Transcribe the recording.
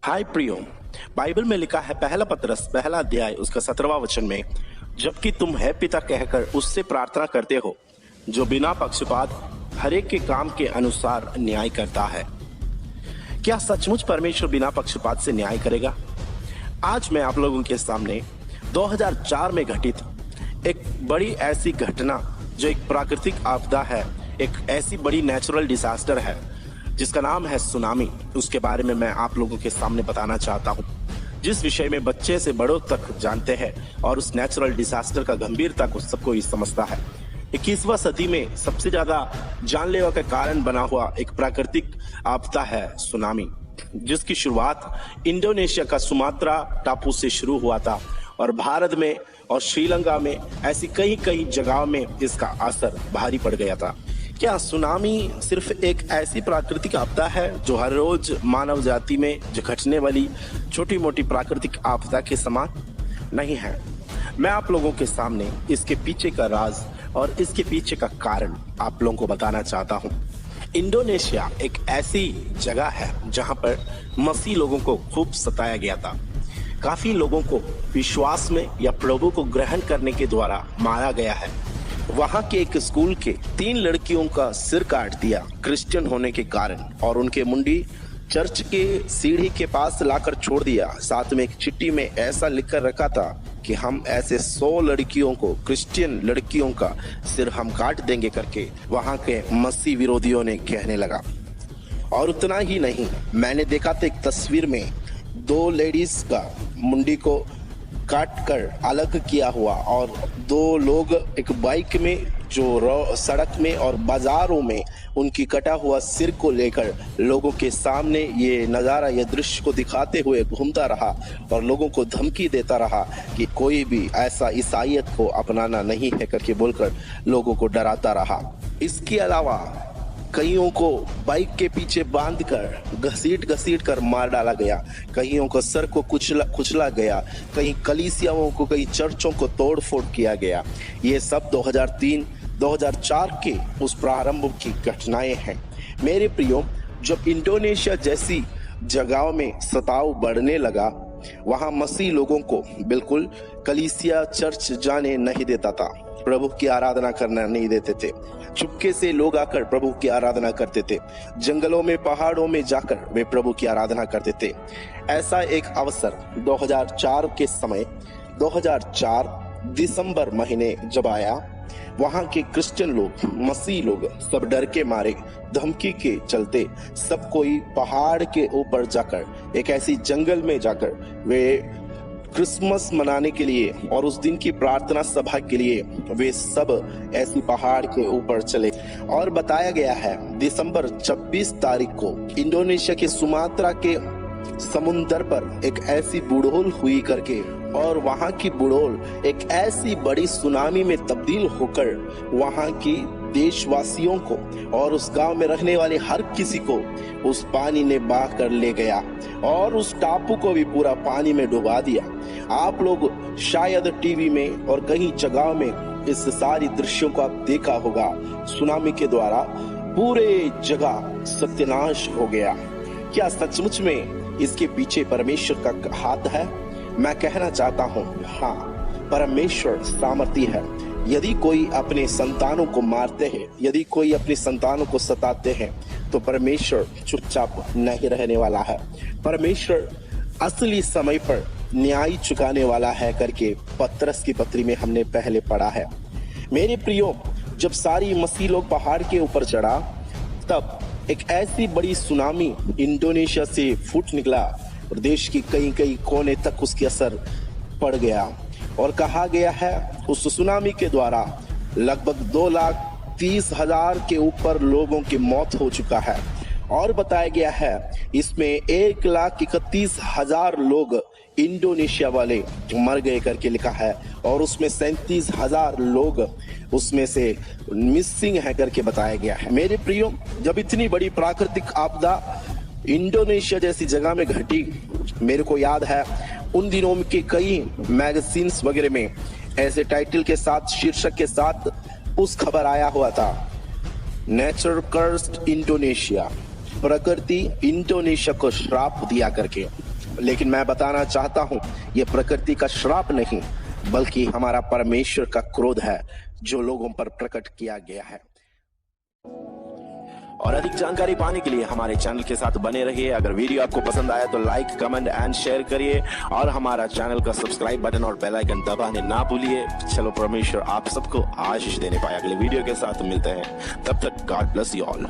हाय प्रियो। बाइबल में लिखा है पहला पतरस पहला अध्याय उसका 17वां वचन में, जबकि तुम है पिता कहकर उससे प्रार्थना करते हो जो बिना पक्षपात हरेक के काम के अनुसार न्याय करता है। क्या सचमुच परमेश्वर बिना पक्षपात से न्याय करेगा? आज मैं आप लोगों के सामने 2004 में घटित एक बड़ी ऐसी घटना जो एक प्राकृतिक आपदा है, एक ऐसी बड़ी नेचुरल डिजास्टर है जिसका नाम है सुनामी, उसके बारे में मैं आप लोगों के सामने बताना चाहता हूं, जिस विषय में बच्चे से बड़ों तक जानते हैं और उस नेचुरल डिजास्टर का गंभीरता को सबको ही समझता है। 21वां सदी में सबसे ज्यादा जानलेवा का कारण बना हुआ एक प्राकृतिक आपदा है सुनामी, जिसकी शुरुआत इंडोनेशिया का सुमात्रा टापू से शुरू हुआ था और भारत में और श्रीलंका में ऐसी कई कई जगहों में इसका असर भारी पड़ गया था। क्या सुनामी सिर्फ एक ऐसी प्राकृतिक आपदा है जो हर रोज मानव जाति में जो घटने वाली छोटी मोटी प्राकृतिक आपदा के समान नहीं है? मैं आप लोगों के सामने इसके पीछे का राज और इसके पीछे का कारण आप लोगों को बताना चाहता हूं। इंडोनेशिया एक ऐसी जगह है जहां पर मसीह लोगों को खूब सताया गया था। काफी लोगों को विश्वास में या प्रभु को ग्रहण करने के द्वारा मारा गया है। वहां के एक स्कूल के 3 लड़कियों का सिर काट दिया क्रिश्चियन होने के कारण और उनके मुंडी चर्च के सीढ़ी के पास लाकर छोड़ दिया। साथ में एक चिट्ठी में ऐसा लिखकर रखा था कि हम ऐसे 100 लड़कियों को, क्रिश्चियन लड़कियों का सिर हम काट देंगे करके वहां के मसीह विरोधियों ने कहने लगा। और उतना ही नहीं, मैंने देखा था एक तस्वीर में 2 लेडीज का मुंडी को काट कर अलग किया हुआ और 2 लोग एक बाइक में जो सड़क में और बाजारों में उनकी कटा हुआ सिर को लेकर लोगों के सामने ये नज़ारा, ये दृश्य को दिखाते हुए घूमता रहा और लोगों को धमकी देता रहा कि कोई भी ऐसा ईसाईयत को अपनाना नहीं है करके बोलकर लोगों को डराता रहा। इसके अलावा कईयों को बाइक के पीछे बांधकर घसीट कर मार डाला गया, कईयों को सर को कुचला गया, कई कलीसियाओं को, कई चर्चों को तोड़ फोड़ किया गया। ये सब 2003-2004 के उस प्रारंभ की घटनाएं हैं। मेरे प्रियो, जब इंडोनेशिया जैसी जगहों में सताव बढ़ने लगा, वहां मसीह लोगों को बिल्कुल कलीसिया चर्च जाने नहीं देता था, प्रभु की आराधना करना नहीं देते थे। चुपके से लोग आकर प्रभु की आराधना करते थे, जंगलों में पहाड़ों में जाकर वे प्रभु की आराधना करते थे। ऐसा एक अवसर 2004 के समय 2004 दिसंबर महीने जब आया, वहां के क्रिश्चियन लोग, मसीह लोग सब डर के मारे, धमकी के चलते सब कोई पहाड़ के ऊपर जाकर, एक ऐसी जंगल में जाकर वे क्रिसमस मनाने के लिए और उस दिन की प्रार्थना सभा के लिए वे सब ऐसी पहाड़ के ऊपर चले। और बताया गया है दिसंबर 26 तारीख को इंडोनेशिया के सुमात्रा के समुंदर पर एक ऐसी बुड़ोल हुई करके, और वहां की बुड़ोल एक ऐसी बड़ी सुनामी में तब्दील होकर वहां की देशवासियों को और उस गांव में रहने वाले हर किसी को उस पानी ने बहा कर ले गया और उस टापू को भी पूरा पानी में डुबा दिया। आप लोग शायद टीवी में और कई जगहों में इस सारी दृश्यों को आप देखा होगा। सुनामी के द्वारा पूरे जगह सत्यानाश हो गया। क्या सचमुच में इसके पीछे परमेश्वर का हाथ है? मैं कहना चाहता हूँ, हाँ, परमेश्वर सामर्थी है। यदि कोई अपने संतानों को मारते हैं, यदि कोई अपने संतानों को सताते हैं, तो परमेश्वर चुपचाप नहीं रहने वाला है। परमेश्वर असली समय पर न्याय चुकाने वाला है करके पतरस की पत्री में हमने पहले पढ़ा है। मेरे प्रियो, जब सारी मसीह लोग पहाड़ के ऊपर चढ़ा, तब एक ऐसी बड़ी सुनामी इंडोनेशिया से फूट निकला और देश की कई कोने तक उसकी असर पड़ गया। और कहा गया है उस सुनामी के द्वारा लगभग 2,30,000 के ऊपर लोगों की मौत हो चुका है। और बताया गया है इसमें 1,31,000 लोग इंडोनेशिया वाले मर गए करके लिखा है, और उसमें 37,000 लोग उसमें से मिसिंग है करके बताया गया है। मेरे प्रियो, जब इतनी बड़ी प्राकृतिक आपदा इंडोनेशिया जैसी जगह में घटी, मेरे को याद है उन दिनों के कई मैगजीन्स वगैरह में ऐसे टाइटल के साथ, शीर्षक के साथ उस खबर आया हुआ था, नेचर कर्स्ड इंडोनेशिया, प्रकृति इंडोनेशिया को श्राप दिया करके। लेकिन मैं बताना चाहता हूं, यह प्रकृति का श्राप नहीं, बल्कि हमारा परमेश्वर का क्रोध है जो लोगों पर प्रकट किया गया है। और अधिक जानकारी पाने के लिए हमारे चैनल के साथ बने रहिए। अगर वीडियो आपको पसंद आया तो लाइक, कमेंट एंड शेयर करिए और हमारा चैनल का सब्सक्राइब बटन और बेल आइकन दबाने ना भूलिए। चलो परमेश्वर आप सबको आशीष देने पाए। अगले वीडियो के साथ मिलते हैं, तब तक गॉड ब्लेस यू ऑल।